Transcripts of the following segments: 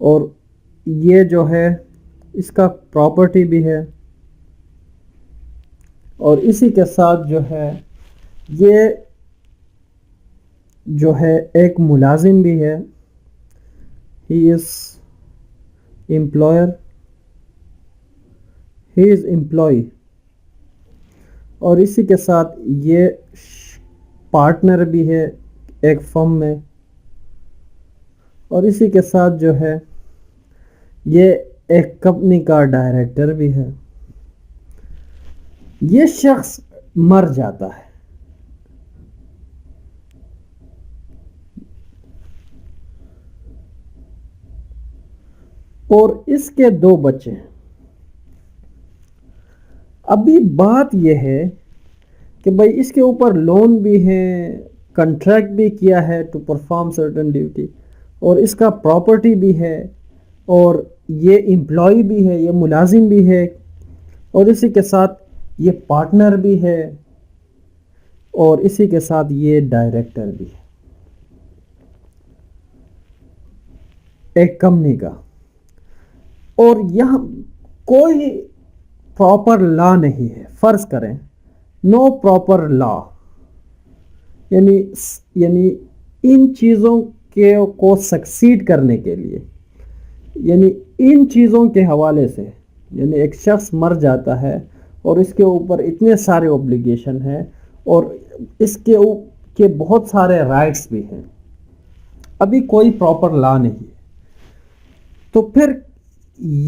اور یہ جو ہے اس کا پراپرٹی بھی ہے، اور اسی کے ساتھ جو ہے یہ جو ہے ایک ملازم بھی ہے، ہی از امپلائی، اور اسی کے ساتھ یہ پارٹنر بھی ہے ایک فرم میں، اور اسی کے ساتھ جو ہے یہ ایک کمپنی کا ڈائریکٹر بھی ہے۔ یہ شخص مر جاتا ہے، اور اس کے 2 بچے ہیں۔ ابھی بات یہ ہے کہ بھائی اس کے اوپر لون بھی ہے، کنٹریکٹ بھی کیا ہے ٹو پرفارم سرٹن ڈیوٹی، اور اس کا پراپرٹی بھی ہے، اور یہ امپلائی بھی ہے، یہ ملازم بھی ہے، اور اسی کے ساتھ یہ پارٹنر بھی ہے، اور اسی کے ساتھ یہ ڈائریکٹر بھی ہے ایک کمپنی کا، اور یہاں کوئی پراپر لا نہیں ہے۔ فرض کریں نو پراپر لا، یعنی ان چیزوں کو سکسیڈ کرنے کے لیے، یعنی ان چیزوں کے حوالے سے، یعنی ایک شخص مر جاتا ہے اور اس کے اوپر اتنے سارے اوبلیگیشن ہیں، اور اس کے بہت سارے رائٹس بھی ہیں، ابھی کوئی پراپر لا نہیں ہے، تو پھر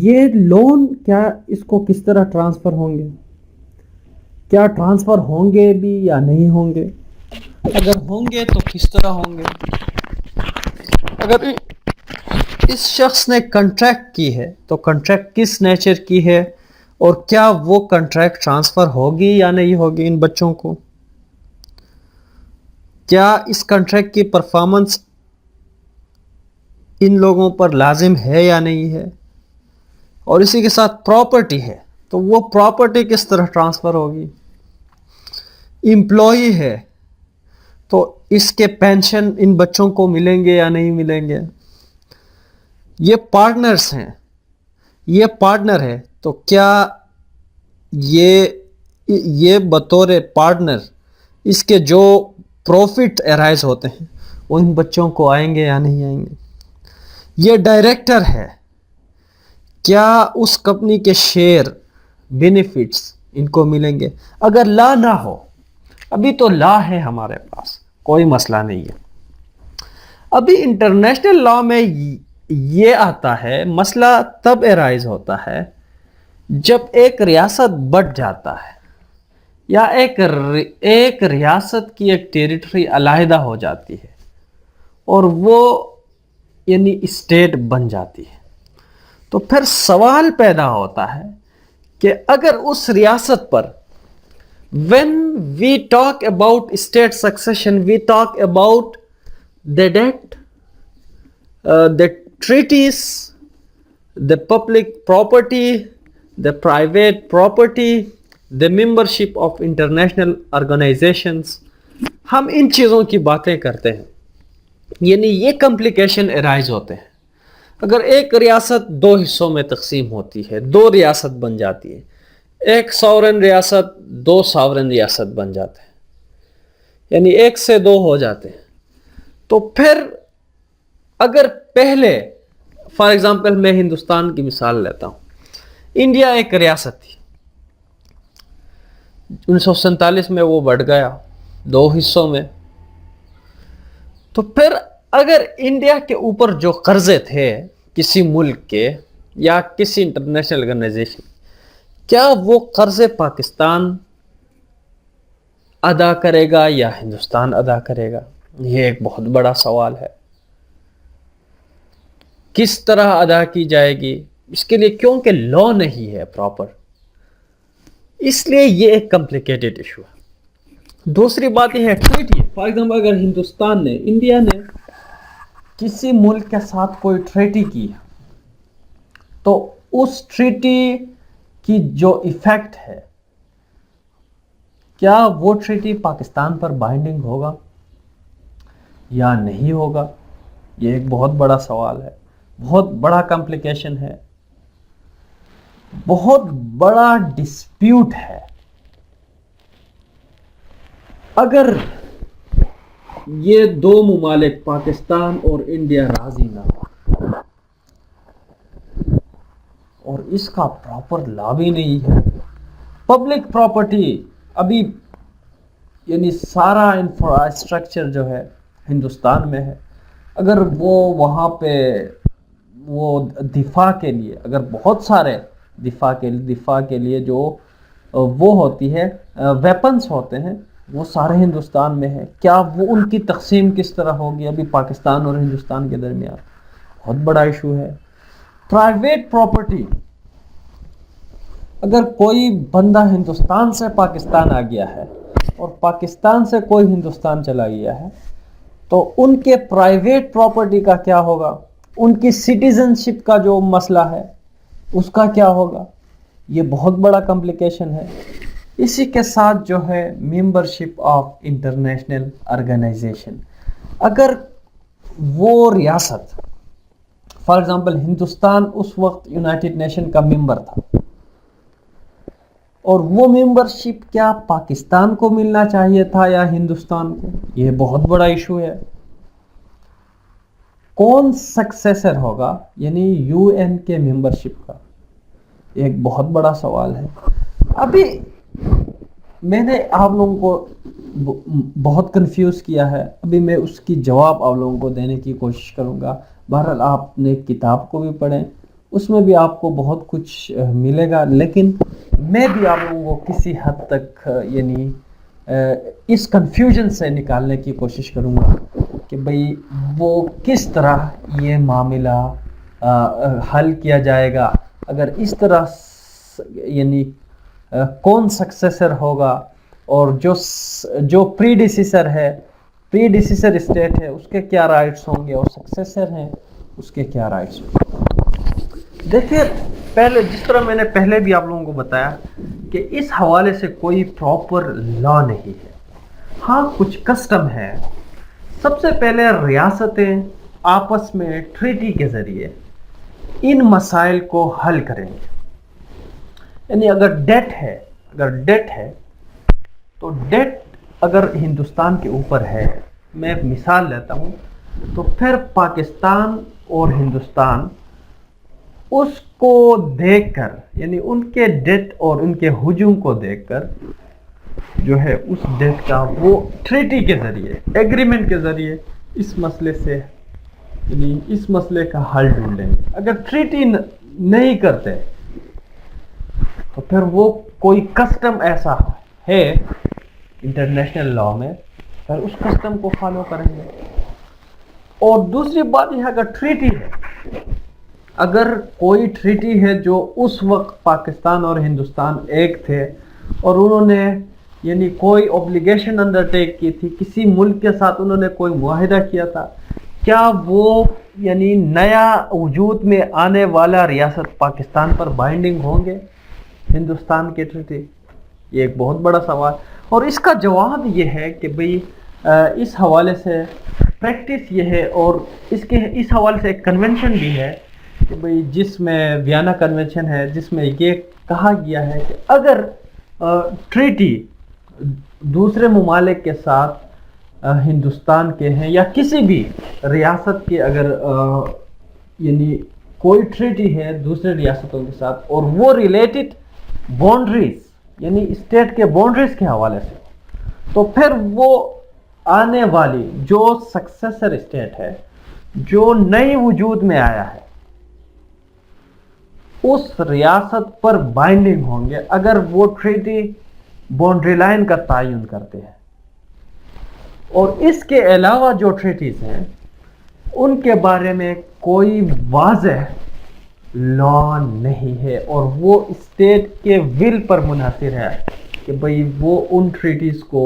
یہ لون کیا اس کو کس طرح ٹرانسفر ہوں گے؟ کیا ٹرانسفر ہوں گے بھی یا نہیں ہوں گے؟ اگر ہوں گے تو کس طرح ہوں گے؟ اگر اس شخص نے کنٹریکٹ کی ہے تو کنٹریکٹ کس نیچر کی ہے، اور کیا وہ کنٹریکٹ ٹرانسفر ہوگی یا نہیں ہوگی ان بچوں کو؟ کیا اس کنٹریکٹ کی پرفارمنس ان لوگوں پر لازم ہے یا نہیں ہے؟ اور اسی کے ساتھ پراپرٹی ہے تو وہ پراپرٹی کس طرح ٹرانسفر ہوگی؟ امپلائی ہے تو اس کے پینشن ان بچوں کو ملیں گے یا نہیں ملیں گے؟ یہ پارٹنرز ہیں، یہ پارٹنر ہے تو کیا یہ بطور پارٹنر اس کے جو پروفٹ ارائز ہوتے ہیں وہ ان بچوں کو آئیں گے یا نہیں آئیں گے؟ یہ ڈائریکٹر ہے، کیا اس کمپنی کے شیئر بینیفٹس ان کو ملیں گے؟ اگر لا نہ ہو، ابھی تو لا ہے ہمارے پاس، کوئی مسئلہ نہیں ہے، ابھی انٹرنیشنل لا میں یہ آتا ہے، مسئلہ تب ارائز ہوتا ہے جب ایک ریاست بٹ جاتا ہے، یا ایک ریاست کی ایک ٹیریٹری علیحدہ ہو جاتی ہے اور وہ یعنی اسٹیٹ بن جاتی ہے، تو پھر سوال پیدا ہوتا ہے کہ اگر اس ریاست پر when we talk about state succession we talk about the debt, the treaties, the public property, the private property, the membership of international organizations، ہم ان چیزوں کی باتیں کرتے ہیں، یعنی یہ کمپلیکیشن ارائز ہوتے ہیں۔ اگر ایک ریاست 2 حصوں میں تقسیم ہوتی ہے، 2 ریاست بن جاتی ہے، ایک ساورن ریاست 2 ساورن ریاست بن جاتے ہیں، یعنی 1 سے 2 ہو جاتے ہیں، تو پھر اگر پہلے فار ایگزامپل میں ہندوستان کی مثال لیتا ہوں، انڈیا ایک ریاست تھی، 1947 میں وہ بڑھ گیا 2 حصوں میں، تو پھر اگر انڈیا کے اوپر جو قرضے تھے کسی ملک کے یا کسی انٹرنیشنل آرگنائزیشن، کیا وہ قرضے پاکستان ادا کرے گا یا ہندوستان ادا کرے گا؟ یہ ایک بہت بڑا سوال ہے، کس طرح ادا کی جائے گی اس کے لیے، کیونکہ لا نہیں ہے پراپر، اس لیے یہ ایک کمپلیکیٹڈ ایشو ہے۔ دوسری بات یہ ہے ٹریٹی، فار ایگزامپل اگر ہندوستان نے، انڈیا نے کسی ملک کے ساتھ کوئی ٹریٹی کی تو اس ٹریٹی کی جو ایفیکٹ ہے، کیا وہ ٹریٹی پاکستان پر بائنڈنگ ہوگا یا نہیں ہوگا؟ یہ ایک بہت بڑا سوال ہے۔ بہت بڑا کمپلیکیشن ہے، بہت بڑا ڈسپیوٹ ہے. اگر یہ دو ممالک پاکستان اور انڈیا راضی نہ ہو اور اس کا پراپر لا بھی نہیں ہے، پبلک پراپرٹی ابھی یعنی سارا انفراسٹرکچر جو ہے ہندوستان میں ہے، اگر وہ وہاں پہ وہ دفاع کے لیے، اگر بہت سارے دفاع کے لیے جو وہ ہوتی ہے ویپنز ہوتے ہیں وہ سارے ہندوستان میں ہے، کیا وہ ان کی تقسیم کس طرح ہوگی ابھی پاکستان اور ہندوستان کے درمیان؟ بہت بڑا ایشو ہے. پرائیویٹ پراپرٹی، اگر کوئی بندہ ہندوستان سے پاکستان آ گیا ہے اور پاکستان سے کوئی ہندوستان چلا گیا ہے تو ان کے پرائیویٹ پراپرٹی کا کیا ہوگا؟ ان کی سٹیزن شپ کا جو مسئلہ ہے اس کا کیا ہوگا؟ یہ بہت بڑا کمپلیکیشن ہے. اسی کے ساتھ جو ہے ممبرشپ آف انٹرنیشنل آرگنائزیشن، اگر وہ ریاست فار ایگزامپل ہندوستان اس وقت یونائٹڈ نیشن کا ممبر تھا اور وہ ممبرشپ کیا پاکستان کو ملنا چاہیے تھا یا ہندوستان کو؟ یہ بہت بڑا ایشو ہے. کون سکسیسر ہوگا یعنی یو این کے ممبرشپ کا؟ ایک بہت بڑا سوال ہے. ابھی میں نے آپ لوگوں کو بہت کنفیوز کیا ہے، ابھی میں اس کی جواب آپ لوگوں کو دینے کی کوشش کروں گا. بہرحال آپ نے کتاب کو بھی پڑھیں، اس میں بھی آپ کو بہت کچھ ملے گا، لیکن میں بھی آپ لوگوں کو کسی حد تک یعنی اس کنفیوژن سے نکالنے کی کوشش کروں گا کہ بھئی وہ کس طرح یہ معاملہ حل کیا جائے گا. اگر اس طرح یعنی کون سکسیسر ہوگا اور جو پریڈیسیسر اسٹیٹ ہے اس کے کیا رائٹس ہوں گے اور سکسیسر ہیں اس کے کیا رائٹس ہوں گے. دیکھیں پہلے جس طرح میں نے پہلے بھی آپ لوگوں کو بتایا کہ اس حوالے سے کوئی پراپر لا نہیں ہے. ہاں کچھ کسٹم ہے. سب سے پہلے ریاستیں آپس میں ٹریٹی کے ذریعے ان مسائل کو حل کریں گے. یعنی اگر ڈیٹ ہے تو ڈیٹ اگر ہندوستان کے اوپر ہے، میں ایک مثال لیتا ہوں، تو پھر پاکستان اور ہندوستان اس کو دیکھ کر یعنی ان کے ڈیٹ اور ان کے ہجوم کو دیکھ کر جو ہے اس ڈیٹ کا وہ ٹریٹی کے ذریعے ایگریمنٹ کے ذریعے اس مسئلے سے یعنی اس مسئلے کا حل ڈھونڈیں گے. اگر ٹریٹی نہیں کرتے تو پھر وہ کوئی کسٹم ایسا ہے انٹرنیشنل لا میں، پھر اس کسٹم کو فالو کریں گے. اور دوسری بات یہ ہے اگر ٹریٹی ہے، اگر کوئی ٹریٹی ہے جو اس وقت پاکستان اور ہندوستان ایک تھے اور انہوں نے یعنی کوئی اوبلیگیشن انڈرٹیک کی تھی، کسی ملک کے ساتھ انہوں نے کوئی معاہدہ کیا تھا، کیا وہ یعنی نیا وجود میں آنے والا ریاست پاکستان پر بائنڈنگ ہوں گے ہندوستان کے ٹریٹی؟ یہ ایک بہت بڑا سوال. اور اس کا جواب یہ ہے کہ بھئی اس حوالے سے پریکٹس یہ ہے اور اس حوالے سے ایک کنونشن بھی ہے کہ بھئی جس میں ویانا کنونشن ہے، جس میں یہ کہا گیا ہے کہ اگر ٹریٹی دوسرے ممالک کے ساتھ ہندوستان کے ہیں یا کسی بھی ریاست کے اگر یعنی کوئی ٹریٹی ہے دوسرے ریاستوں کے ساتھ اور وہ ریلیٹڈ باؤنڈریز یعنی اسٹیٹ کے باؤنڈریز کے حوالے سے، تو پھر وہ آنے والی جو سکسیسر اسٹیٹ ہے جو نئی وجود میں آیا ہے اس ریاست پر بائنڈنگ ہوں گے اگر وہ ٹریٹی باؤنڈری لائن کا تعین کرتے ہیں. اور اس کے علاوہ جو ٹریٹیز ہیں ان کے بارے میں کوئی واضح لا نہیں ہے اور وہ اسٹیٹ کے ول پر منحصر ہے کہ بھئی وہ ان ٹریٹیز کو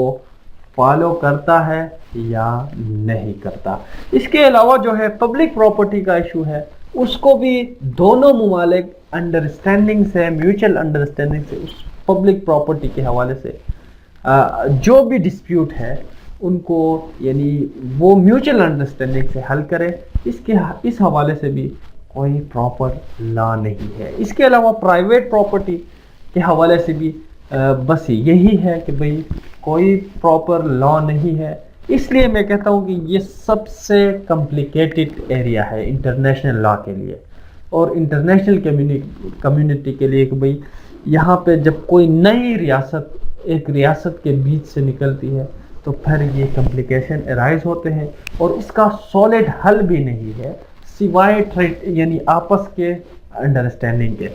فالو کرتا ہے یا نہیں کرتا. اس کے علاوہ جو ہے پبلک پراپرٹی کا ایشو ہے، اس کو بھی دونوں ممالک انڈرسٹینڈنگ سے میوچل انڈرسٹینڈنگ سے اس پبلک پراپرٹی کے حوالے سے جو بھی ڈسپیوٹ ہے ان کو یعنی وہ میوچل انڈرسٹینڈنگ سے حل کرے. اس حوالے سے بھی کوئی پراپر لا نہیں ہے. اس کے علاوہ پرائیویٹ پراپرٹی کے حوالے سے بھی بس یہی ہے کہ بھئی کوئی پراپر لا نہیں ہے. اس لیے میں کہتا ہوں کہ یہ سب سے کمپلیکیٹڈ ایریا ہے انٹرنیشنل لا کے لیے اور انٹرنیشنل کمیونٹی کے لیے کہ بھئی یہاں پہ جب کوئی نئی ریاست ایک ریاست کے بیچ سے نکلتی ہے تو پھر یہ کمپلیکیشن ارائز ہوتے ہیں اور اس کا سالڈ حل بھی نہیں ہے سوائے یعنی آپس کے انڈرسٹینڈنگ کے.